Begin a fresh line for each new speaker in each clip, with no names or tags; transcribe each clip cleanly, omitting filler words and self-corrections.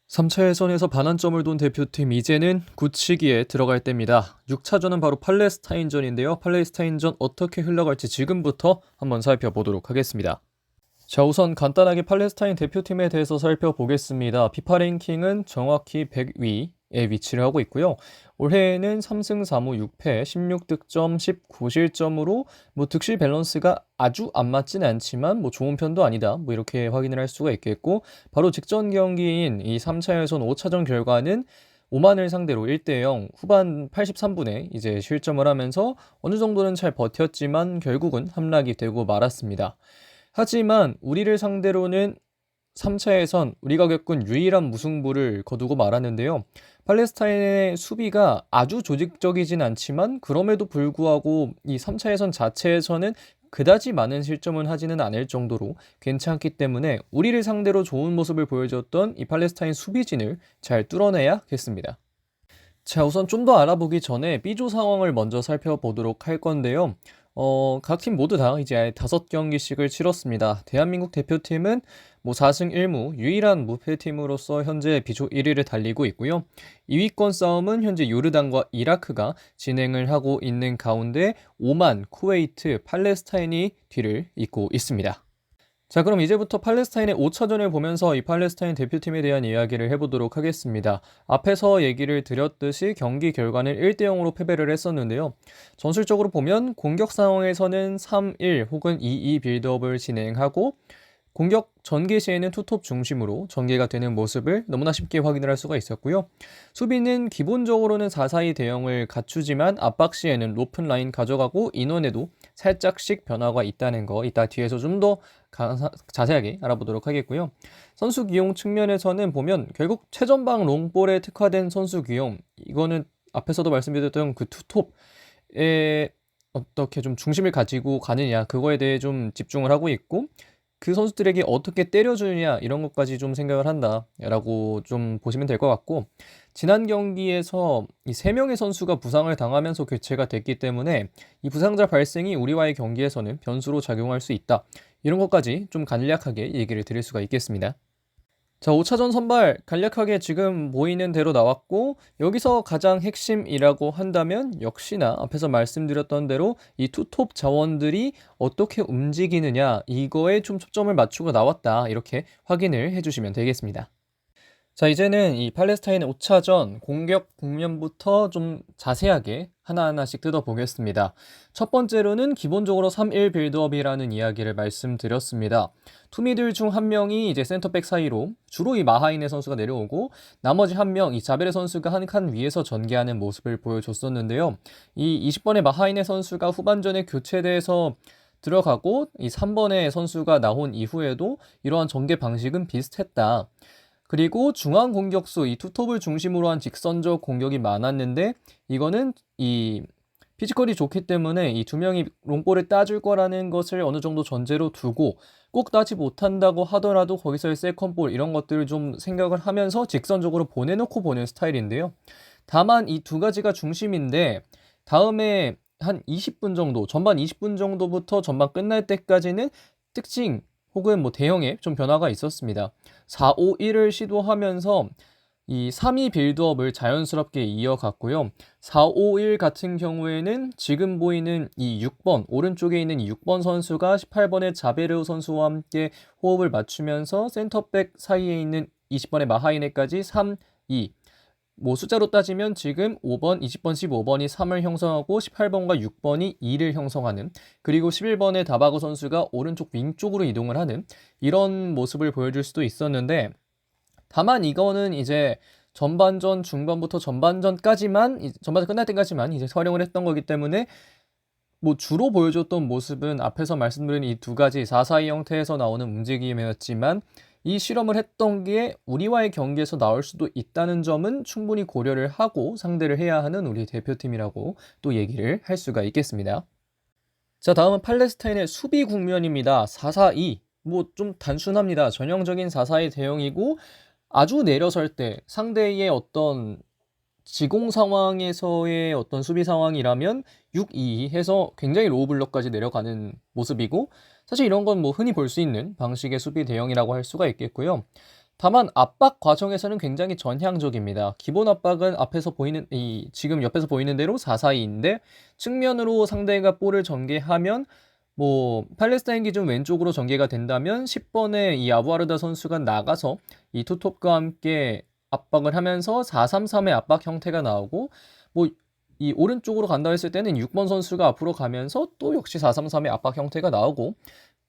3차 예선에서 반환점을 돈 대표팀 이제는 굳히기에 들어갈 때입니다. 6차전은 바로 팔레스타인전인데요. 팔레스타인전 어떻게 흘러갈지 지금부터 한번 살펴보도록 하겠습니다. 자, 우선 간단하게 팔레스타인 대표팀에 대해서 살펴보겠습니다. 피파 랭킹은 정확히 100위에 위치를 하고 있고요. 올해에는 3승 4무 6패, 16득점, 19실점으로 득실 밸런스가 아주 안 맞진 않지만 좋은 편도 아니다. 이렇게 확인을 할 수가 있겠고, 바로 직전 경기인 이 3차 예선 5차전 결과는 오만을 상대로 1대0 후반 83분에 이제 실점을 하면서 어느 정도는 잘 버텼지만 결국은 함락이 되고 말았습니다. 하지만 우리를 상대로는 3차 예선 우리가 겪은 유일한 무승부를 거두고 말았는데요. 팔레스타인의 수비가 아주 조직적이진 않지만 그럼에도 불구하고 이 3차 예선 자체에서는 그다지 많은 실점은 하지는 않을 정도로 괜찮기 때문에 우리를 상대로 좋은 모습을 보여줬던 이 팔레스타인 수비진을 잘 뚫어내야겠습니다. 자, 우선 좀 더 알아보기 전에 B조 상황을 먼저 살펴보도록 할 건데요. 각 팀 모두 다 이제 5경기씩을 치렀습니다. 대한민국 대표팀은 4승 1무 유일한 무패팀으로서 현재 B조 1위를 달리고 있고요. 2위권 싸움은 현재 요르단과 이라크가 진행을 하고 있는 가운데 오만, 쿠웨이트, 팔레스타인이 뒤를 잇고 있습니다. 자, 그럼 이제부터 팔레스타인의 5차전을 보면서 이 팔레스타인 대표팀에 대한 이야기를 해보도록 하겠습니다. 앞에서 얘기를 드렸듯이 경기 결과는 1대0으로 패배를 했었는데요. 전술적으로 보면 공격 상황에서는 3-1 혹은 2-2 빌드업을 진행하고 공격 전개 시에는 투톱 중심으로 전개가 되는 모습을 너무나 쉽게 확인을 할 수가 있었고요. 수비는 기본적으로는 4-4-2 대응을 갖추지만 압박 시에는 높은 라인 가져가고 인원에도 살짝씩 변화가 있다는 거 이따 뒤에서 좀 더 자세하게 알아보도록 하겠고요. 선수 기용 측면에서는 보면 결국 최전방 롱볼에 특화된 선수 기용, 이거는 앞에서도 말씀드렸던 그 투톱에 어떻게 좀 중심을 가지고 가느냐, 그거에 대해 좀 집중을 하고 있고, 그 선수들에게 어떻게 때려주느냐 이런 것까지 좀 생각을 한다라고 좀 보시면 될 것 같고, 지난 경기에서 이 3명의 선수가 부상을 당하면서 교체가 됐기 때문에 이 부상자 발생이 우리와의 경기에서는 변수로 작용할 수 있다, 이런 것까지 좀 간략하게 얘기를 드릴 수가 있겠습니다. 자, 5차전 선발 간략하게 지금 보이는 대로 나왔고, 여기서 가장 핵심이라고 한다면 역시나 앞에서 말씀드렸던 대로 이 투톱 자원들이 어떻게 움직이느냐, 이거에 좀 초점을 맞추고 나왔다, 이렇게 확인을 해주시면 되겠습니다. 자, 이제는 이 팔레스타인의 5차전 공격 국면부터 좀 자세하게 하나하나씩 뜯어보겠습니다. 첫 번째로는 기본적으로 3-1 빌드업이라는 이야기를 말씀드렸습니다. 투미들 중 한 명이 이제 센터백 사이로 주로 이 마하이네 선수가 내려오고, 나머지 한 명 이 자베레 선수가 한 칸 위에서 전개하는 모습을 보여줬었는데요. 이 20번의 마하이네 선수가 후반전에 교체돼서 들어가고 이 3번의 선수가 나온 이후에도 이러한 전개 방식은 비슷했다. 그리고 중앙 공격수 이 투톱을 중심으로 한 직선적 공격이 많았는데, 이거는 이 피지컬이 좋기 때문에 이 두 명이 롱볼을 따줄 거라는 것을 어느 정도 전제로 두고, 꼭 따지 못한다고 하더라도 거기서의 세컨볼 이런 것들을 좀 생각을 하면서 직선적으로 보내놓고 보는 스타일인데요. 다만 이 두 가지가 중심인데, 다음에 한 20분 정도, 전반 20분 정도부터 전반 끝날 때까지는 특징 혹은 대형의 좀 변화가 있었습니다. 4-5-1을 시도하면서 이 3-2 빌드업을 자연스럽게 이어갔고요. 4-5-1 같은 경우에는 지금 보이는 이 6번, 오른쪽에 있는 이 6번 선수가 18번의 자베르 선수와 함께 호흡을 맞추면서 센터백 사이에 있는 20번의 마하이네까지 3-2. 숫자로 따지면 지금 5번, 20번, 15번이 3을 형성하고 18번과 6번이 2를 형성하는, 그리고 11번의 다바고 선수가 오른쪽 윙 쪽으로 이동을 하는 이런 모습을 보여줄 수도 있었는데, 다만 이거는 이제 전반전 중반부터 전반전까지만, 전반전 끝날 때까지만 이제 활용을 했던 거기 때문에 주로 보여줬던 모습은 앞에서 말씀드린 이 두 가지 4-4-2 형태에서 나오는 움직임이었지만, 이 실험을 했던 게 우리와의 경기에서 나올 수도 있다는 점은 충분히 고려를 하고 상대를 해야 하는 우리 대표팀이라고 또 얘기를 할 수가 있겠습니다. 자, 다음은 팔레스타인의 수비 국면입니다. 4-4-2. 좀 단순합니다. 전형적인 4-4-2 대응이고, 아주 내려설 때 상대의 어떤 지공 상황에서의 어떤 수비 상황이라면 6-2 해서 굉장히 로우 블럭까지 내려가는 모습이고, 사실 이런 건 흔히 볼 수 있는 방식의 수비 대응이라고 할 수가 있겠고요. 다만 압박 과정에서는 굉장히 전향적입니다. 기본 압박은 앞에서 보이는 지금 옆에서 보이는 대로 4-4-2인데 측면으로 상대가 볼을 전개하면 팔레스타인 기준 왼쪽으로 전개가 된다면 10번의 이 아부아르다 선수가 나가서 이 투톱과 함께 압박을 하면서 4-3-3의 압박 형태가 나오고 이 오른쪽으로 간다 했을 때는 6번 선수가 앞으로 가면서 또 역시 4-3-3의 압박 형태가 나오고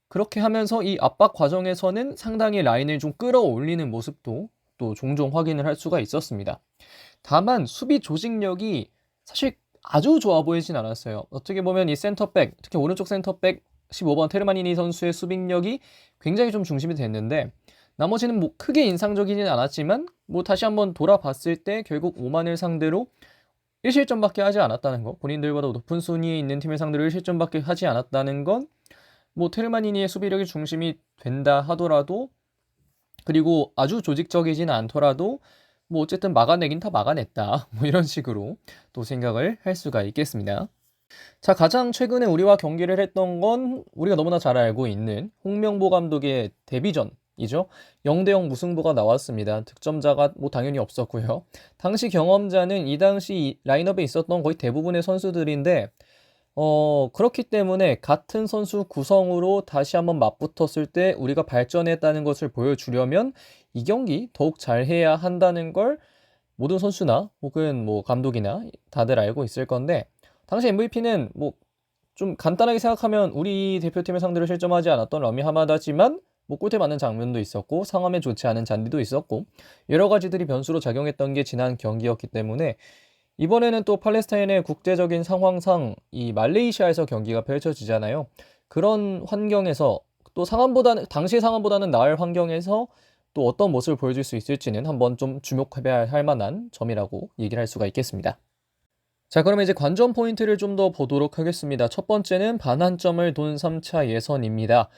그렇게 하면서 이 압박 과정에서는 상당히 라인을 좀 끌어올리는 모습도 또 종종 확인을 할 수가 있었습니다. 다만 수비 조직력이 사실 아주 좋아 보이진 않았어요. 어떻게 보면 이 센터백, 특히 오른쪽 센터백 15번 테르마니니 선수의 수비력이 굉장히 좀 중심이 됐는데 나머지는 크게 인상적이진 않았지만 다시 한번 돌아봤을 때 결국 오만을 상대로 1실점밖에 하지 않았다는 거, 본인들보다 높은 순위에 있는 팀을 상대로 1실점밖에 하지 않았다는 건 테르마니니의 수비력이 중심이 된다 하더라도 그리고 아주 조직적이진 않더라도 어쨌든 막아내긴 다 막아냈다. 이런 식으로 또 생각을 할 수가 있겠습니다. 자, 가장 최근에 우리와 경기를 했던 건 우리가 너무나 잘 알고 있는 홍명보 감독의 데뷔전이죠. 0-0 무승부가 나왔습니다. 득점자가 당연히 없었고요. 당시 경험자는 이 당시 라인업에 있었던 거의 대부분의 선수들인데 그렇기 때문에 같은 선수 구성으로 다시 한번 맞붙었을 때 우리가 발전했다는 것을 보여주려면 이 경기 더욱 잘해야 한다는 걸 모든 선수나 혹은 감독이나 다들 알고 있을 건데 당시 MVP는 좀 간단하게 생각하면 우리 대표팀을 상대로 실점하지 않았던 러미 하마다지만 골대 맞는 장면도 있었고 상황에 좋지 않은 잔디도 있었고 여러 가지들이 변수로 작용했던 게 지난 경기였기 때문에 이번에는 또 팔레스타인의 국제적인 상황상 이 말레이시아에서 경기가 펼쳐지잖아요. 그런 환경에서 또 당시 상황보다는 나을 환경에서 또 어떤 모습을 보여줄 수 있을지는 한번 좀 주목해봐야 할 만한 점이라고 얘기를 할 수가 있겠습니다. 자, 그러면 이제 관전 포인트를 좀 더 보도록 하겠습니다. 첫 번째는 반환점을 돈 3차 예선입니다.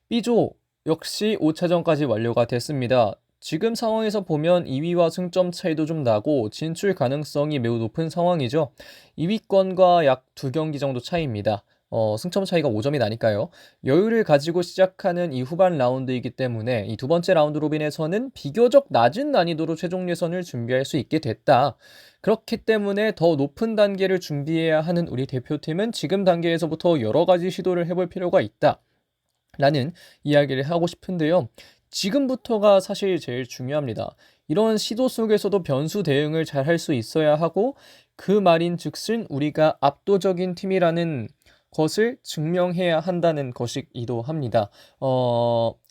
B조 역시 5차전까지 완료가 됐습니다. 지금 상황에서 보면 2위와 승점 차이도 좀 나고 진출 가능성이 매우 높은 상황이죠. 2위권과 약 2경기 정도 차이입니다. 승점 차이가 5점이 나니까요. 여유를 가지고 시작하는 이 후반 라운드이기 때문에 이 두 번째 라운드 로빈에서는 비교적 낮은 난이도로 최종 예선을 준비할 수 있게 됐다. 그렇기 때문에 더 높은 단계를 준비해야 하는 우리 대표팀은 지금 단계에서부터 여러 가지 시도를 해볼 필요가 있다. 라는 이야기를 하고 싶은데요. 지금부터가 사실 제일 중요합니다. 이런 시도 속에서도 변수 대응을 잘 할 수 있어야 하고 그 말인 즉슨 우리가 압도적인 팀이라는 것을 증명해야 한다는 것이기도 합니다.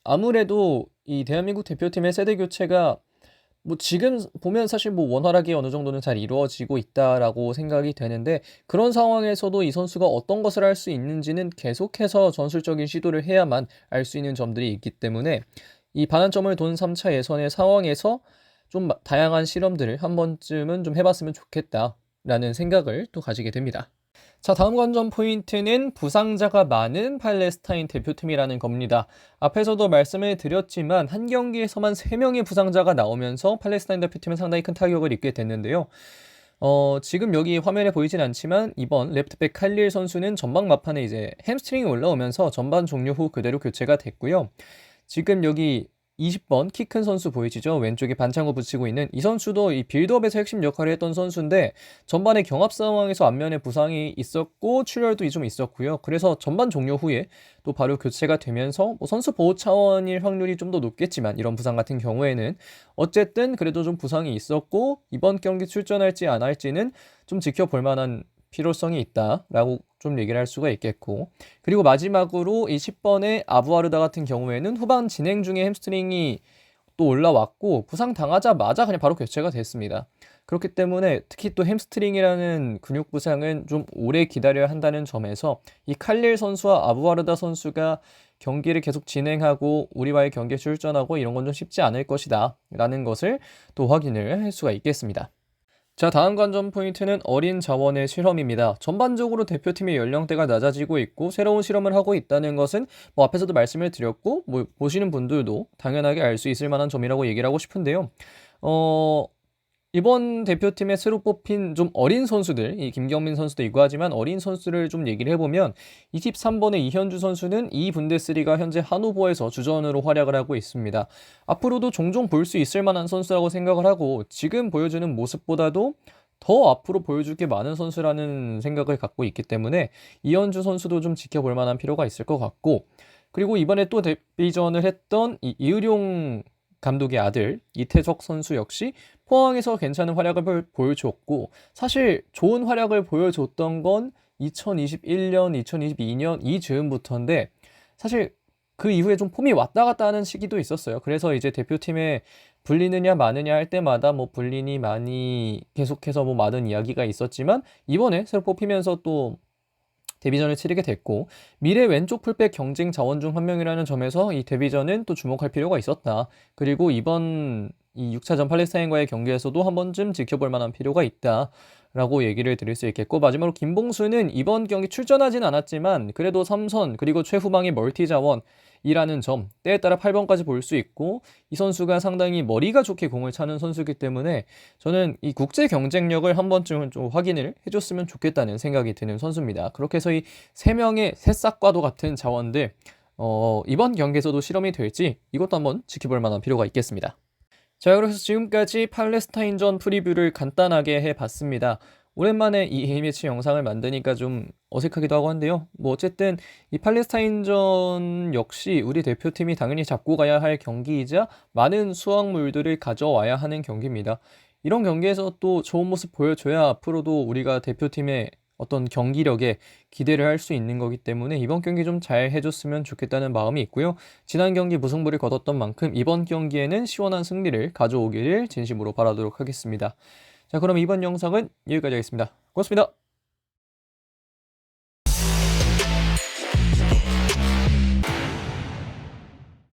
아무래도 이 대한민국 대표팀의 세대 교체가 지금 보면 사실 원활하게 어느 정도는 잘 이루어지고 있다라고 생각이 되는데 그런 상황에서도 이 선수가 어떤 것을 할 수 있는지는 계속해서 전술적인 시도를 해야만 알 수 있는 점들이 있기 때문에 이 반환점을 돈 3차 예선의 상황에서 좀 다양한 실험들을 한 번쯤은 좀 해봤으면 좋겠다라는 생각을 또 가지게 됩니다. 자, 다음 관전 포인트는 부상자가 많은 팔레스타인 대표팀이라는 겁니다. 앞에서도 말씀을 드렸지만 한 경기에서만 3명의 부상자가 나오면서 팔레스타인 대표팀은 상당히 큰 타격을 입게 됐는데요. 지금 여기 화면에 보이진 않지만 이번 레프트백 칼릴 선수는 전방 막판에 이제 햄스트링이 올라오면서 전반 종료 후 그대로 교체가 됐고요. 지금 여기 20번 키 큰 선수 보이시죠? 왼쪽에 반창고 붙이고 있는 이 선수도 이 빌드업에서 핵심 역할을 했던 선수인데 전반에 경합 상황에서 안면에 부상이 있었고 출혈도 좀 있었고요. 그래서 전반 종료 후에 또 바로 교체가 되면서 선수 보호 차원일 확률이 좀 더 높겠지만 이런 부상 같은 경우에는 어쨌든 그래도 좀 부상이 있었고 이번 경기 출전할지 안 할지는 좀 지켜볼 만한 필요성이 있다라고 좀 얘기를 할 수가 있겠고 그리고 마지막으로 이 10번의 아부아르다 같은 경우에는 후반 진행 중에 햄스트링이 또 올라왔고 부상 당하자마자 그냥 바로 교체가 됐습니다. 그렇기 때문에 특히 또 햄스트링이라는 근육 부상은 좀 오래 기다려야 한다는 점에서 이 칼릴 선수와 아부아르다 선수가 경기를 계속 진행하고 우리와의 경기에 출전하고 이런 건 좀 쉽지 않을 것이다 라는 것을 또 확인을 할 수가 있겠습니다. 자, 다음 관전 포인트는 어린 자원의 실험입니다. 전반적으로 대표팀의 연령대가 낮아지고 있고 새로운 실험을 하고 있다는 것은 앞에서도 말씀을 드렸고 보시는 분들도 당연하게 알 수 있을 만한 점이라고 얘기를 하고 싶은데요. 이번 대표팀에 새로 뽑힌 좀 어린 선수들, 이 김경민 선수도 있고 하지만 어린 선수를 좀 얘기를 해보면 23번의 이현주 선수는 이 분데스리가 현재 한노버에서 주전으로 활약을 하고 있습니다. 앞으로도 종종 볼 수 있을 만한 선수라고 생각을 하고 지금 보여주는 모습보다도 더 앞으로 보여줄 게 많은 선수라는 생각을 갖고 있기 때문에 이현주 선수도 좀 지켜볼 만한 필요가 있을 것 같고, 그리고 이번에 또 데뷔전을 했던 이 이의룡 감독의 아들 이태석 선수 역시 포항에서 괜찮은 활약을 보여줬고, 사실 좋은 활약을 보여줬던 건 2021년, 2022년 이 즈음부터인데 사실 그 이후에 좀 폼이 왔다 갔다 하는 시기도 있었어요. 그래서 이제 대표팀에 불리느냐 마느냐 할 때마다 뭐 불리니 많이 계속해서 뭐 많은 이야기가 있었지만 이번에 새로 뽑히면서 또 데뷔전을 치르게 됐고, 미래 왼쪽 풀백 경쟁 자원 중 한 명이라는 점에서 이 데뷔전은 또 주목할 필요가 있었다. 그리고 이번 이 6차전 팔레스타인과의 경기에서도 한 번쯤 지켜볼 만한 필요가 있다 라고 얘기를 드릴 수 있겠고, 마지막으로 김봉수는 이번 경기 출전하진 않았지만 그래도 3선 그리고 최후방의 멀티 자원이라는 점, 때에 따라 8번까지 볼 수 있고 이 선수가 상당히 머리가 좋게 공을 차는 선수이기 때문에 저는 이 국제 경쟁력을 한 번쯤은 좀 확인을 해줬으면 좋겠다는 생각이 드는 선수입니다. 그렇게 해서 이 3명의 새싹과도 같은 자원들 이번 경기에서도 실험이 될지 이것도 한번 지켜볼 만한 필요가 있겠습니다. 자, 그래서 지금까지 팔레스타인전 프리뷰를 간단하게 해봤습니다. 오랜만에 이 A매치 영상을 만드니까 좀 어색하기도 하고 한데요. 뭐 어쨌든 이 팔레스타인전 역시 우리 대표팀이 당연히 잡고 가야 할 경기이자 많은 수확물들을 가져와야 하는 경기입니다. 이런 경기에서 또 좋은 모습 보여줘야 앞으로도 우리가 대표팀의 어떤 경기력에 기대를 할 수 있는 거기 때문에 이번 경기 좀 잘 해줬으면 좋겠다는 마음이 있고요. 지난 경기 무승부를 거뒀던 만큼 이번 경기에는 시원한 승리를 가져오기를 진심으로 바라도록 하겠습니다. 자, 그럼 이번 영상은 여기까지 하겠습니다. 고맙습니다.